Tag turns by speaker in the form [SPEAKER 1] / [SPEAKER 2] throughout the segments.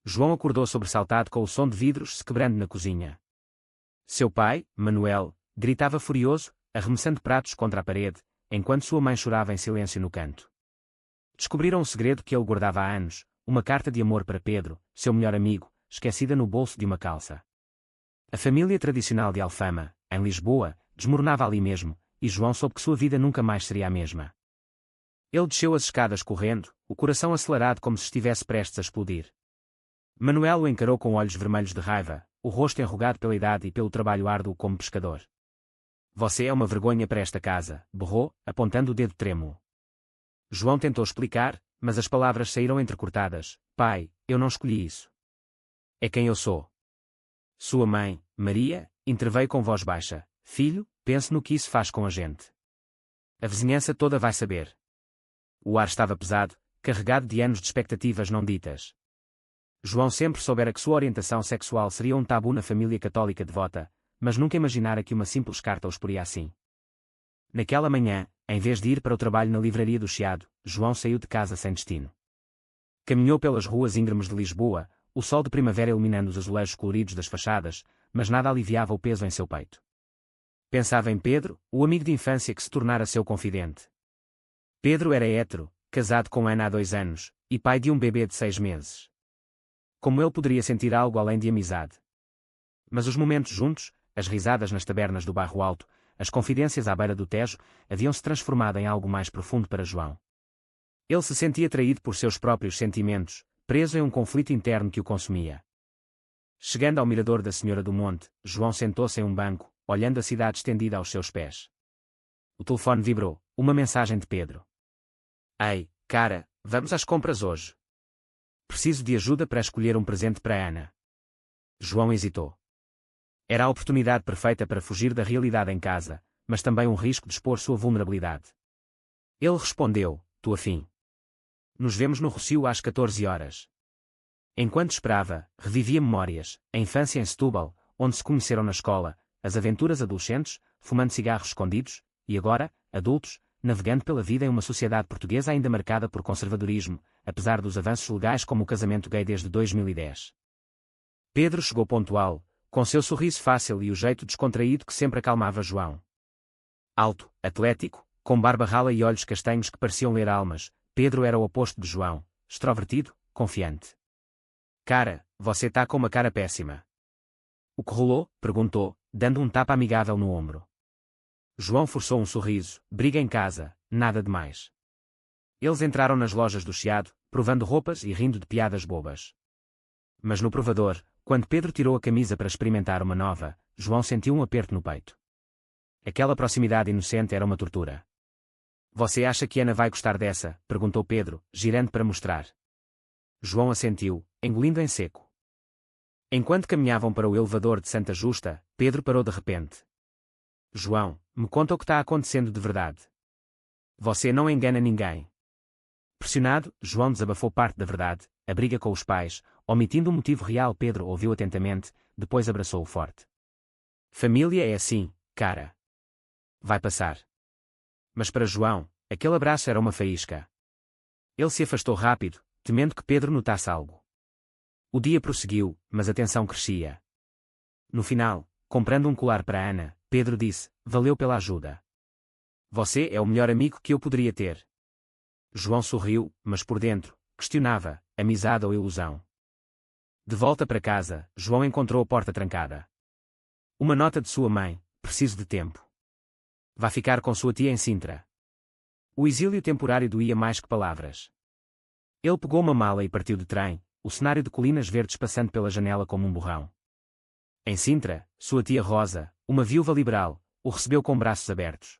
[SPEAKER 1] João acordou sobressaltado com o som de vidros se quebrando na cozinha. Seu pai, Manuel, gritava furioso, arremessando pratos contra a parede, enquanto sua mãe chorava em silêncio no canto. Descobriram um segredo que ele guardava há anos, uma carta de amor para Pedro, seu melhor amigo, esquecida no bolso de uma calça. A família tradicional de Alfama, em Lisboa, desmoronava ali mesmo, e João soube que sua vida nunca mais seria a mesma. Ele desceu as escadas correndo, o coração acelerado como se estivesse prestes a explodir. Manuel o encarou com olhos vermelhos de raiva, o rosto enrugado pela idade e pelo trabalho árduo como pescador. Você é uma vergonha para esta casa, berrou, apontando o dedo trêmulo. João tentou explicar, mas as palavras saíram entrecortadas. Pai, eu não escolhi isso. É quem eu sou. Sua mãe, Maria, interveio com voz baixa. Filho, pense no que isso faz com a gente. A vizinhança toda vai saber. O ar estava pesado, carregado de anos de expectativas não ditas. João sempre soubera que sua orientação sexual seria um tabu na família católica devota, mas nunca imaginara que uma simples carta o exporia assim. Naquela manhã, em vez de ir para o trabalho na livraria do Chiado, João saiu de casa sem destino. Caminhou pelas ruas íngremes de Lisboa, o sol de primavera iluminando os azulejos coloridos das fachadas, mas nada aliviava o peso em seu peito. Pensava em Pedro, o amigo de infância que se tornara seu confidente. Pedro era hétero, casado com Ana há 2 anos, e pai de um bebê de 6 meses. Como ele poderia sentir algo além de amizade? Mas os momentos juntos, as risadas nas tabernas do Bairro Alto, as confidências à beira do Tejo, haviam-se transformado em algo mais profundo para João. Ele se sentia traído por seus próprios sentimentos, preso em um conflito interno que o consumia. Chegando ao mirador da Senhora do Monte, João sentou-se em um banco, olhando a cidade estendida aos seus pés. O telefone vibrou, uma mensagem de Pedro. Ei, cara, vamos às compras hoje. Preciso de ajuda para escolher um presente para Ana. João hesitou. Era a oportunidade perfeita para fugir da realidade em casa, mas também um risco de expor sua vulnerabilidade. Ele respondeu, tu afim. Nos vemos no Rossio às 14 horas. Enquanto esperava, revivia memórias, a infância em Setúbal, onde se conheceram na escola, as aventuras adolescentes, fumando cigarros escondidos, e agora, adultos, navegando pela vida em uma sociedade portuguesa ainda marcada por conservadorismo, apesar dos avanços legais como o casamento gay desde 2010. Pedro chegou pontual, com seu sorriso fácil e o jeito descontraído que sempre acalmava João. Alto, atlético, com barba rala e olhos castanhos que pareciam ler almas, Pedro era o oposto de João, extrovertido, confiante. Cara, você tá com uma cara péssima. O que rolou? Perguntou, dando um tapa amigável no ombro. João forçou um sorriso. Briga em casa, nada demais. Eles entraram nas lojas do Chiado, provando roupas e rindo de piadas bobas. Mas no provador, quando Pedro tirou a camisa para experimentar uma nova, João sentiu um aperto no peito. Aquela proximidade inocente era uma tortura. Você acha que Ana vai gostar dessa? Perguntou Pedro, girando para mostrar. João assentiu, engolindo em seco. Enquanto caminhavam para o elevador de Santa Justa, Pedro parou de repente. João, me conta o que está acontecendo de verdade. Você não engana ninguém. Pressionado, João desabafou parte da verdade, a briga com os pais, omitindo o motivo real. Pedro ouviu atentamente, depois abraçou-o forte. Família é assim, cara. Vai passar. Mas para João, aquele abraço era uma faísca. Ele se afastou rápido, temendo que Pedro notasse algo. O dia prosseguiu, mas a tensão crescia. No final, comprando um colar para Ana, Pedro disse, valeu pela ajuda. Você é o melhor amigo que eu poderia ter. João sorriu, mas por dentro, questionava, amizade ou ilusão. De volta para casa, João encontrou a porta trancada. Uma nota de sua mãe, preciso de tempo. Vá ficar com sua tia em Sintra. O exílio temporário doía mais que palavras. Ele pegou uma mala e partiu de trem, o cenário de colinas verdes passando pela janela como um borrão. Em Sintra, sua tia Rosa, uma viúva liberal, o recebeu com braços abertos.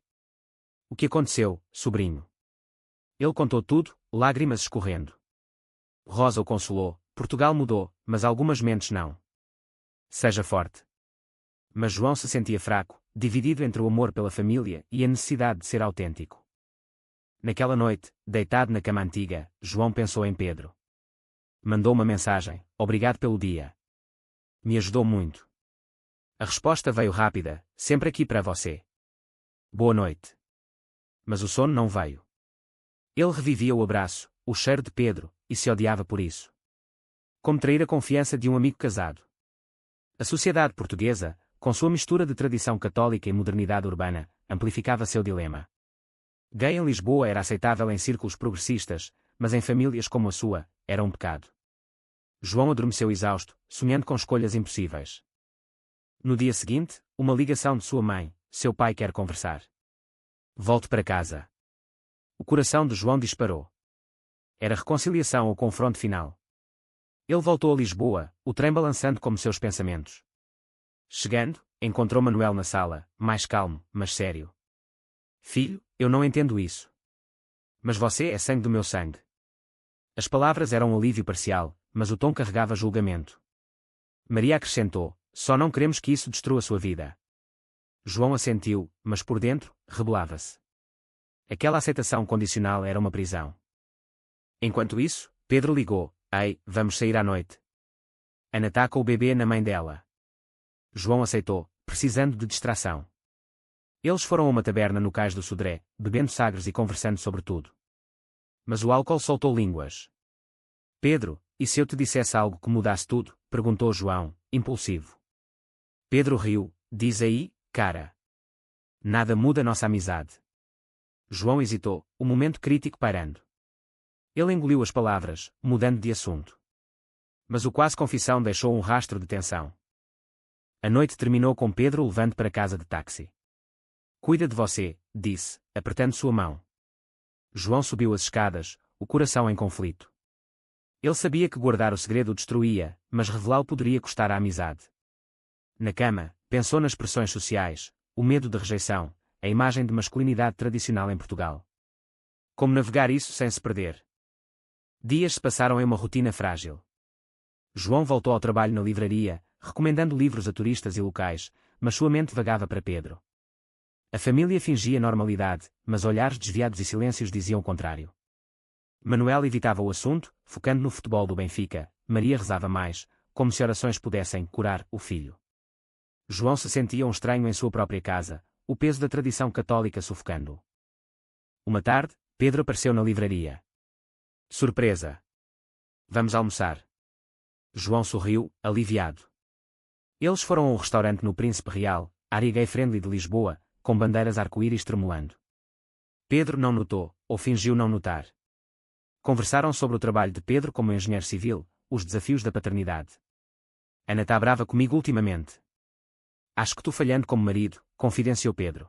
[SPEAKER 1] O que aconteceu, sobrinho? Ele contou tudo, lágrimas escorrendo. Rosa o consolou, Portugal mudou, mas algumas mentes não. Seja forte. Mas João se sentia fraco, dividido entre o amor pela família e a necessidade de ser autêntico. Naquela noite, deitado na cama antiga, João pensou em Pedro. Mandou uma mensagem, obrigado pelo dia. Me ajudou muito. A resposta veio rápida, sempre aqui para você. Boa noite. Mas o sono não veio. Ele revivia o abraço, o cheiro de Pedro, e se odiava por isso. Como trair a confiança de um amigo casado. A sociedade portuguesa, com sua mistura de tradição católica e modernidade urbana, amplificava seu dilema. Gay em Lisboa era aceitável em círculos progressistas, mas em famílias como a sua, era um pecado. João adormeceu exausto, sonhando com escolhas impossíveis. No dia seguinte, uma ligação de sua mãe: seu pai quer conversar. Volte para casa. O coração de João disparou. Era reconciliação ou confronto final. Ele voltou a Lisboa, o trem balançando como seus pensamentos. Chegando, encontrou Manuel na sala, mais calmo, mas sério. Filho, eu não entendo isso. Mas você é sangue do meu sangue. As palavras eram um alívio parcial, mas o tom carregava julgamento. Maria acrescentou: só não queremos que isso destrua sua vida. João assentiu, mas por dentro, rebelava-se. Aquela aceitação condicional era uma prisão. Enquanto isso, Pedro ligou: ei, vamos sair à noite. Ana está com o bebê na mãe dela. João aceitou, precisando de distração. Eles foram a uma taberna no cais do Sodré, bebendo sagres e conversando sobre tudo. Mas o álcool soltou línguas. Pedro, e se eu te dissesse algo que mudasse tudo? Perguntou João, impulsivo. Pedro riu: diz aí, cara. Nada muda nossa amizade. João hesitou, o momento crítico pairando. Ele engoliu as palavras, mudando de assunto. Mas o quase confissão deixou um rastro de tensão. A noite terminou com Pedro levando para casa de táxi. Cuida de você, disse, apertando sua mão. João subiu as escadas, o coração em conflito. Ele sabia que guardar o segredo o destruía, mas revelá-lo poderia custar a amizade. Na cama, pensou nas pressões sociais, o medo de rejeição, a imagem de masculinidade tradicional em Portugal. Como navegar isso sem se perder? Dias se passaram em uma rotina frágil. João voltou ao trabalho na livraria, recomendando livros a turistas e locais, mas sua mente vagava para Pedro. A família fingia normalidade, mas olhares desviados e silêncios diziam o contrário. Manuel evitava o assunto, focando no futebol do Benfica. Maria rezava mais, como se orações pudessem curar o filho. João se sentia um estranho em sua própria casa, o peso da tradição católica sufocando-o. Uma tarde, Pedro apareceu na livraria. Surpresa! Vamos almoçar. João sorriu, aliviado. Eles foram a um restaurante no Príncipe Real, área gay-friendly de Lisboa, com bandeiras arco-íris tremulando. Pedro não notou, ou fingiu não notar. Conversaram sobre o trabalho de Pedro como engenheiro civil, os desafios da paternidade. Ana está brava comigo ultimamente. Acho que estou falhando como marido, confidenciou Pedro.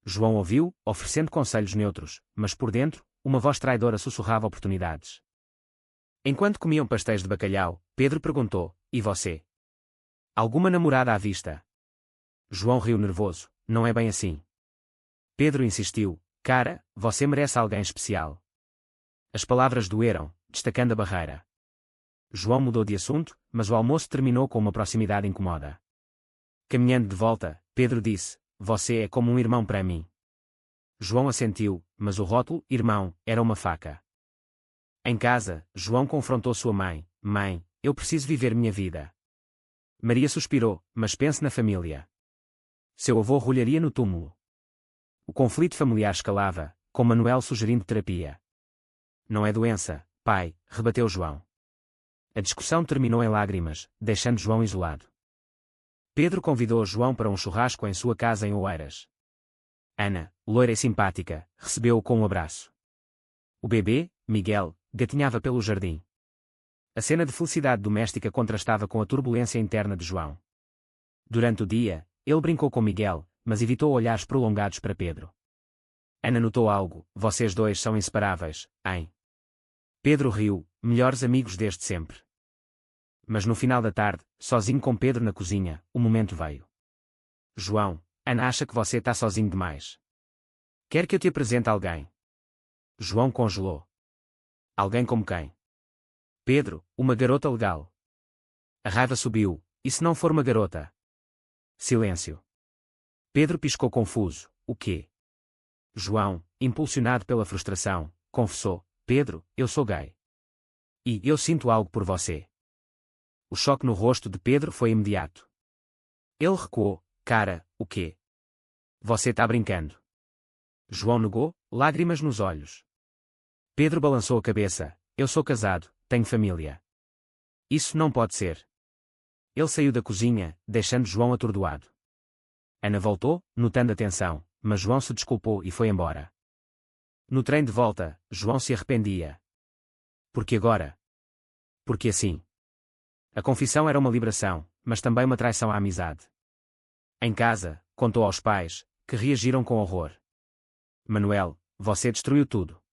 [SPEAKER 1] João ouviu, oferecendo conselhos neutros, mas por dentro, uma voz traidora sussurrava oportunidades. Enquanto comiam pastéis de bacalhau, Pedro perguntou: e você? Alguma namorada à vista? João riu nervoso: não é bem assim. Pedro insistiu: cara, você merece alguém especial. As palavras doeram, destacando a barreira. João mudou de assunto, mas o almoço terminou com uma proximidade incomoda. Caminhando de volta, Pedro disse: você é como um irmão para mim. João assentiu, mas o rótulo irmão era uma faca. Em casa, João confrontou sua mãe: mãe, eu preciso viver minha vida. Maria suspirou: mas pense na família. Seu avô rolharia no túmulo. O conflito familiar escalava, com Manuel sugerindo terapia. Não é doença, pai, rebateu João. A discussão terminou em lágrimas, deixando João isolado. Pedro convidou João para um churrasco em sua casa em Oeiras. Ana, loira e simpática, recebeu-o com um abraço. O bebê, Miguel, gatinhava pelo jardim. A cena de felicidade doméstica contrastava com a turbulência interna de João. Durante o dia, ele brincou com Miguel, mas evitou olhares prolongados para Pedro. Ana notou algo: vocês dois são inseparáveis, hein? Pedro riu: melhores amigos desde sempre. Mas no final da tarde, sozinho com Pedro na cozinha, o momento veio. João, Ana acha que você está sozinho demais. Quer que eu te apresente alguém? João congelou. Alguém como quem? Pedro, uma garota legal. A raiva subiu: e se não for uma garota? Silêncio. Pedro piscou confuso: o quê? João, impulsionado pela frustração, confessou: Pedro, eu sou gay. E eu sinto algo por você. O choque no rosto de Pedro foi imediato. Ele recuou: cara, o quê? Você está brincando. João negou, lágrimas nos olhos. Pedro balançou a cabeça: eu sou casado, tenho família. Isso não pode ser. Ele saiu da cozinha, deixando João atordoado. Ana voltou, notando a tensão, mas João se desculpou e foi embora. No trem de volta, João se arrependia. Por que agora? Porque assim. A confissão era uma liberação, mas também uma traição à amizade. Em casa, contou aos pais, que reagiram com horror. Manuel, você destruiu tudo.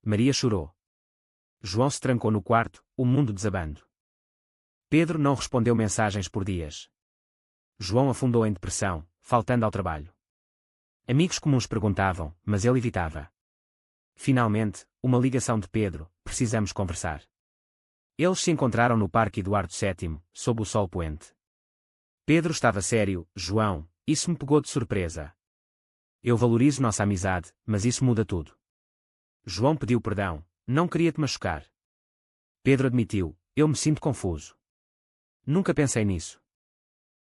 [SPEAKER 1] Maria chorou. João se trancou no quarto, o mundo desabando. Pedro não respondeu mensagens por dias. João afundou em depressão, faltando ao trabalho. Amigos comuns perguntavam, mas ele evitava. Finalmente, uma ligação de Pedro: precisamos conversar. Eles se encontraram no Parque Eduardo VII, sob o sol poente. Pedro estava sério: João, isso me pegou de surpresa. Eu valorizo nossa amizade, mas isso muda tudo. João pediu perdão: não queria te machucar. Pedro admitiu: eu me sinto confuso. Nunca pensei nisso.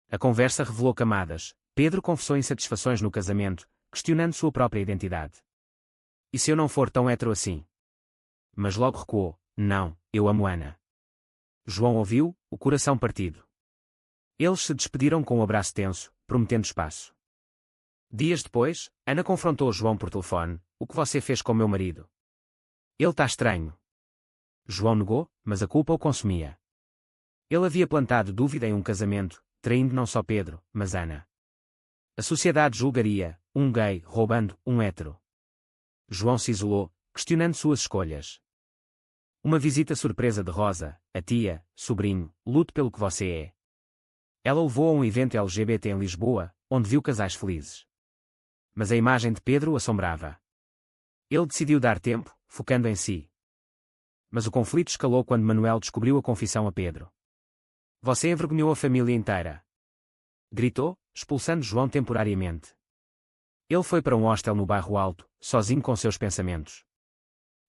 [SPEAKER 1] A conversa revelou camadas. Pedro confessou insatisfações no casamento, questionando sua própria identidade. E se eu não for tão hétero assim? Mas logo recuou: não, eu amo Ana. João ouviu, o coração partido. Eles se despediram com um abraço tenso, prometendo espaço. Dias depois, Ana confrontou João por telefone: o que você fez com meu marido? Ele está estranho. João negou, mas a culpa o consumia. Ele havia plantado dúvida em um casamento, traindo não só Pedro, mas Ana. A sociedade julgaria: um gay roubando um hétero. João se isolou, questionando suas escolhas. Uma visita surpresa de Rosa, a tia: sobrinho, lute pelo que você é. Ela o levou a um evento LGBT em Lisboa, onde viu casais felizes. Mas a imagem de Pedro o assombrava. Ele decidiu dar tempo, focando em si. Mas o conflito escalou quando Manuel descobriu a confissão a Pedro. Você envergonhou a família inteira. Gritou, expulsando João temporariamente. Ele foi para um hostel no Bairro Alto, sozinho com seus pensamentos.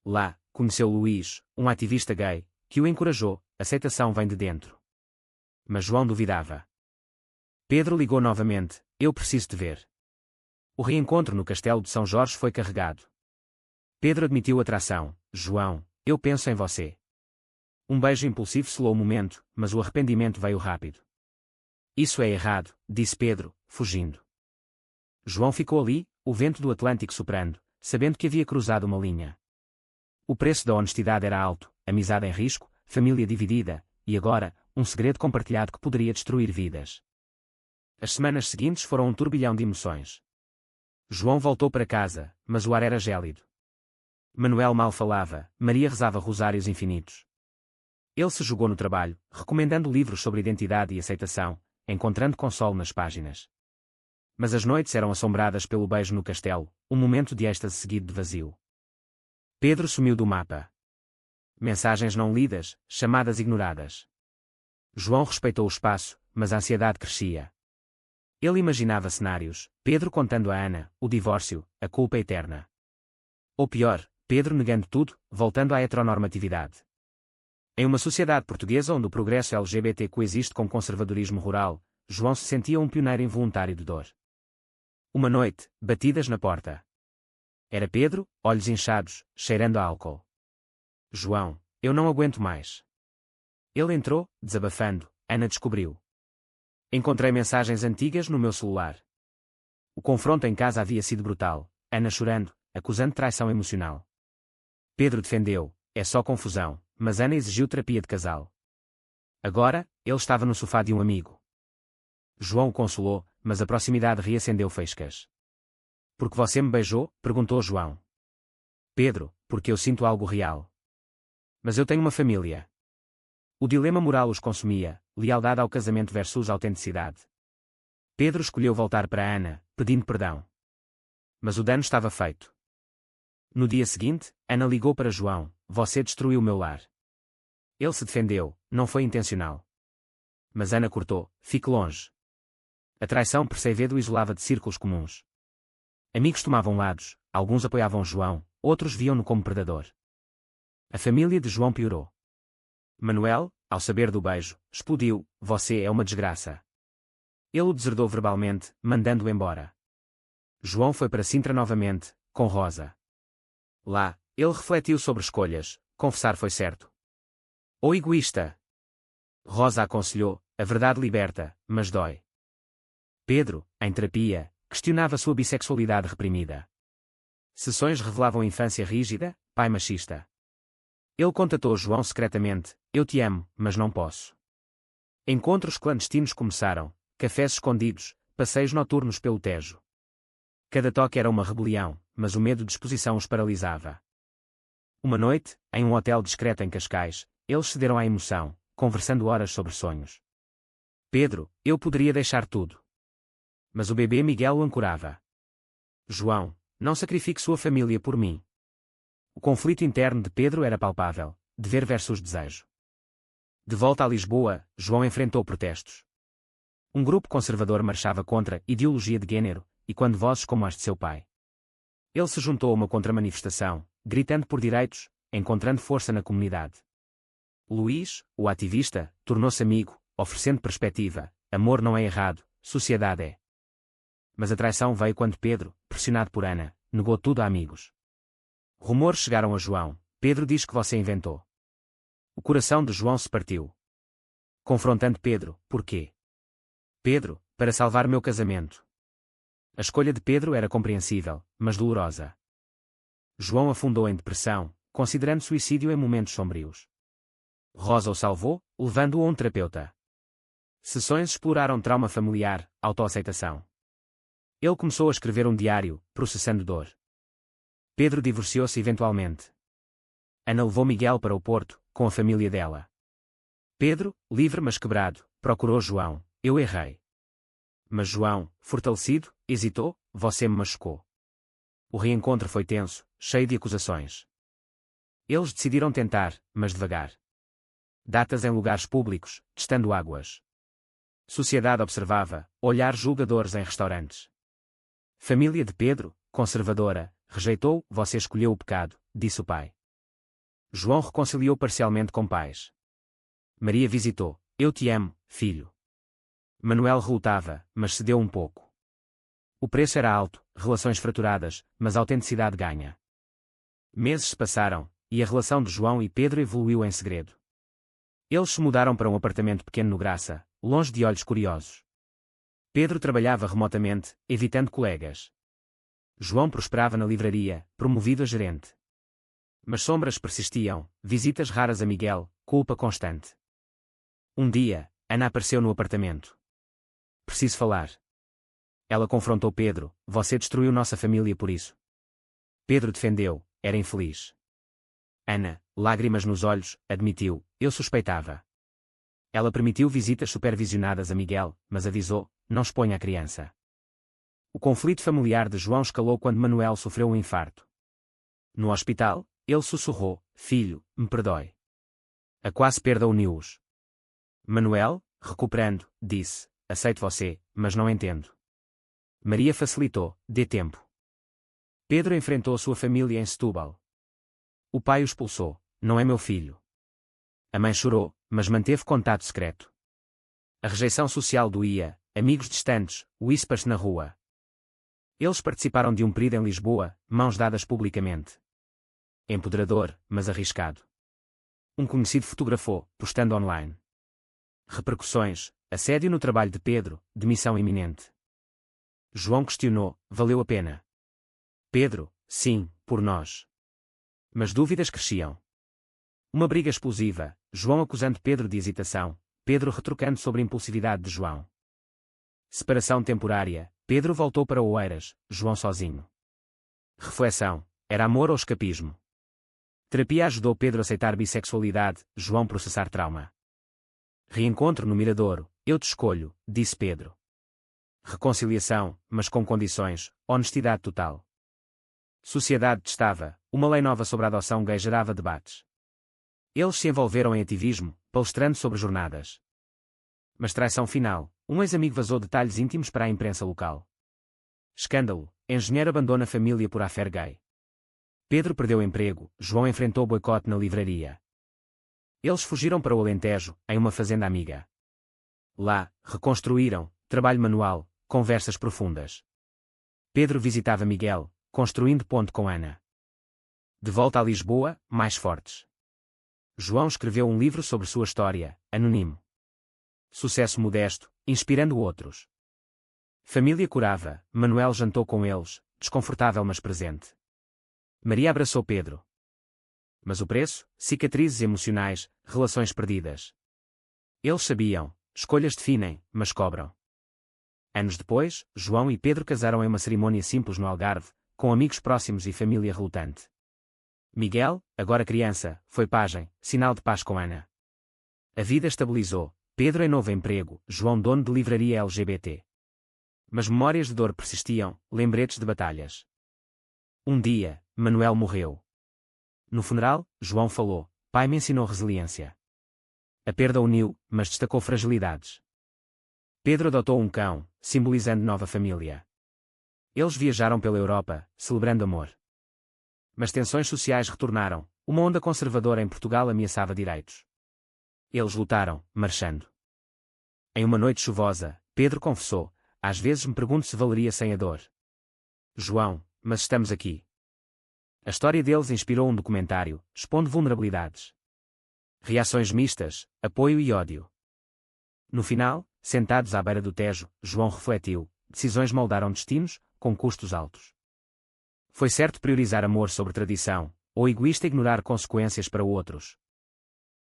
[SPEAKER 1] Lá, conheceu Luís, um ativista gay, que o encorajou: aceitação vem de dentro. Mas João duvidava. Pedro ligou novamente: eu preciso te ver. O reencontro no Castelo de São Jorge foi carregado. Pedro admitiu atração: João, eu penso em você. Um beijo impulsivo selou o momento, mas o arrependimento veio rápido. Isso é errado, disse Pedro, fugindo. João ficou ali, o vento do Atlântico soprando, sabendo que havia cruzado uma linha. O preço da honestidade era alto, amizade em risco, família dividida, e agora, um segredo compartilhado que poderia destruir vidas. As semanas seguintes foram um turbilhão de emoções. João voltou para casa, mas o ar era gélido. Manuel mal falava, Maria rezava rosários infinitos. Ele se jogou no trabalho, recomendando livros sobre identidade e aceitação, encontrando consolo nas páginas. Mas as noites eram assombradas pelo beijo no castelo, um momento de êxtase seguido de vazio. Pedro sumiu do mapa. Mensagens não lidas, chamadas ignoradas. João respeitou o espaço, mas a ansiedade crescia. Ele imaginava cenários: Pedro contando a Ana, o divórcio, a culpa eterna. Ou pior, Pedro negando tudo, voltando à heteronormatividade. Em uma sociedade portuguesa onde o progresso LGBT coexiste com conservadorismo rural, João se sentia um pioneiro involuntário de dor. Uma noite, batidas na porta. Era Pedro, olhos inchados, cheirando a álcool. João, eu não aguento mais. Ele entrou, desabafando. Ana descobriu. Encontrei mensagens antigas no meu celular. O confronto em casa havia sido brutal, Ana chorando, acusando traição emocional. Pedro defendeu: é só confusão, mas Ana exigiu terapia de casal. Agora, ele estava no sofá de um amigo. João o consolou, mas a proximidade reacendeu faíscas. Por que você me beijou? Perguntou João. Pedro, porque eu sinto algo real. Mas eu tenho uma família. O dilema moral os consumia, lealdade ao casamento versus autenticidade. Pedro escolheu voltar para Ana, pedindo perdão. Mas o dano estava feito. No dia seguinte, Ana ligou para João: você destruiu o meu lar. Ele se defendeu: não foi intencional. Mas Ana cortou: fique longe. A traição per se o isolava de círculos comuns. Amigos tomavam lados, alguns apoiavam João, outros viam-no como predador. A família de João piorou. Manuel, ao saber do beijo, explodiu: você é uma desgraça. Ele o deserdou verbalmente, mandando-o embora. João foi para Sintra novamente, com Rosa. Lá, ele refletiu sobre escolhas: confessar foi certo. Ou egoísta? Rosa aconselhou, a verdade liberta, mas dói. Pedro, em terapia, questionava sua bissexualidade reprimida. Sessões revelavam infância rígida, pai machista. Ele contatou João secretamente, eu te amo, mas não posso. Encontros clandestinos começaram, cafés escondidos, passeios noturnos pelo Tejo. Cada toque era uma rebelião, mas o medo de exposição os paralisava. Uma noite, em um hotel discreto em Cascais, eles cederam à emoção, conversando horas sobre sonhos. Pedro, eu poderia deixar tudo. Mas o bebê Miguel o ancorava. João, não sacrifique sua família por mim. O conflito interno de Pedro era palpável, dever versus desejo. De volta a Lisboa, João enfrentou protestos. Um grupo conservador marchava contra a ideologia de gênero, e quando vozes como as de seu pai. Ele se juntou a uma contramanifestação, gritando por direitos, encontrando força na comunidade. Luís, o ativista, tornou-se amigo, oferecendo perspectiva, amor não é errado, sociedade é. Mas a traição veio quando Pedro, pressionado por Ana, negou tudo a amigos. Rumores chegaram a João, Pedro diz que você inventou. O coração de João se partiu. Confrontando Pedro, porquê? Pedro, para salvar meu casamento. A escolha de Pedro era compreensível, mas dolorosa. João afundou em depressão, considerando suicídio em momentos sombrios. Rosa o salvou, levando-o a um terapeuta. Sessões exploraram trauma familiar, autoaceitação. Ele começou a escrever um diário, processando dor. Pedro divorciou-se eventualmente. Ana levou Miguel para o Porto, com a família dela. Pedro, livre mas quebrado, procurou João, eu errei. Mas João, fortalecido, hesitou, você me machucou. O reencontro foi tenso, cheio de acusações. Eles decidiram tentar, mas devagar. Datas em lugares públicos, testando águas. Sociedade observava, olhar julgadores em restaurantes. Família de Pedro, conservadora, rejeitou, você escolheu o pecado, disse o pai. João reconciliou parcialmente com pais. Maria visitou, eu te amo, filho. Manuel relutava, mas cedeu um pouco. O preço era alto, relações fraturadas, mas a autenticidade ganha. Meses se passaram, e a relação de João e Pedro evoluiu em segredo. Eles se mudaram para um apartamento pequeno no Graça, longe de olhos curiosos. Pedro trabalhava remotamente, evitando colegas. João prosperava na livraria, promovido a gerente. Mas sombras persistiam, visitas raras a Miguel, culpa constante. Um dia, Ana apareceu no apartamento. Preciso falar. Ela confrontou Pedro, você destruiu nossa família por isso. Pedro defendeu, era infeliz. Ana, lágrimas nos olhos, admitiu, eu suspeitava. Ela permitiu visitas supervisionadas a Miguel, mas avisou, não exponha a criança. O conflito familiar de João escalou quando Manuel sofreu um infarto. No hospital, ele sussurrou, filho, me perdoe. A quase perda uniu-os. Manuel, recuperando, disse, aceito você, mas não entendo. Maria facilitou, dê tempo. Pedro enfrentou sua família em Setúbal. O pai o expulsou, não é meu filho. A mãe chorou, mas manteve contato secreto. A rejeição social doía, amigos distantes, whispers na rua. Eles participaram de um período em Lisboa, mãos dadas publicamente. Empoderador, mas arriscado. Um conhecido fotografou, postando online. Repercussões, assédio no trabalho de Pedro, demissão iminente. João questionou, valeu a pena? Pedro, sim, por nós. Mas dúvidas cresciam. Uma briga explosiva, João acusando Pedro de hesitação, Pedro retrucando sobre a impulsividade de João. Separação temporária, Pedro voltou para Oeiras, João sozinho. Reflexão, era amor ou escapismo? Terapia ajudou Pedro a aceitar bissexualidade, João processar trauma. Reencontro no Miradouro, eu te escolho, disse Pedro. Reconciliação, mas com condições, honestidade total. Sociedade testava, uma lei nova sobre a adoção gay gerava debates. Eles se envolveram em ativismo, palestrando sobre jornadas. Mas traição final, um ex-amigo vazou detalhes íntimos para a imprensa local. Escândalo, engenheiro abandona a família por affair gay. Pedro perdeu emprego, João enfrentou boicote na livraria. Eles fugiram para o Alentejo, em uma fazenda amiga. Lá, reconstruíram, trabalho manual, conversas profundas. Pedro visitava Miguel, construindo ponte com Ana. De volta a Lisboa, mais fortes. João escreveu um livro sobre sua história, anônimo. Sucesso modesto, inspirando outros. Família curava, Manuel jantou com eles, desconfortável mas presente. Maria abraçou Pedro. Mas o preço? Cicatrizes emocionais, relações perdidas. Eles sabiam, escolhas definem, mas cobram. Anos depois, João e Pedro casaram em uma cerimônia simples no Algarve, com amigos próximos e família relutante. Miguel, agora criança, foi pajem, sinal de paz com Ana. A vida estabilizou, Pedro em novo emprego, João dono de livraria LGBT. Mas memórias de dor persistiam, lembretes de batalhas. Um dia, Manuel morreu. No funeral, João falou, pai me ensinou resiliência. A perda uniu, mas destacou fragilidades. Pedro adotou um cão, simbolizando nova família. Eles viajaram pela Europa, celebrando amor. Mas tensões sociais retornaram, uma onda conservadora em Portugal ameaçava direitos. Eles lutaram, marchando. Em uma noite chuvosa, Pedro confessou, às vezes me pergunto se valeria sem a dor. João, mas estamos aqui. A história deles inspirou um documentário, expondo vulnerabilidades. Reações mistas, apoio e ódio. No final, sentados à beira do Tejo, João refletiu, decisões moldaram destinos, com custos altos. Foi certo priorizar amor sobre tradição, ou egoísta ignorar consequências para outros.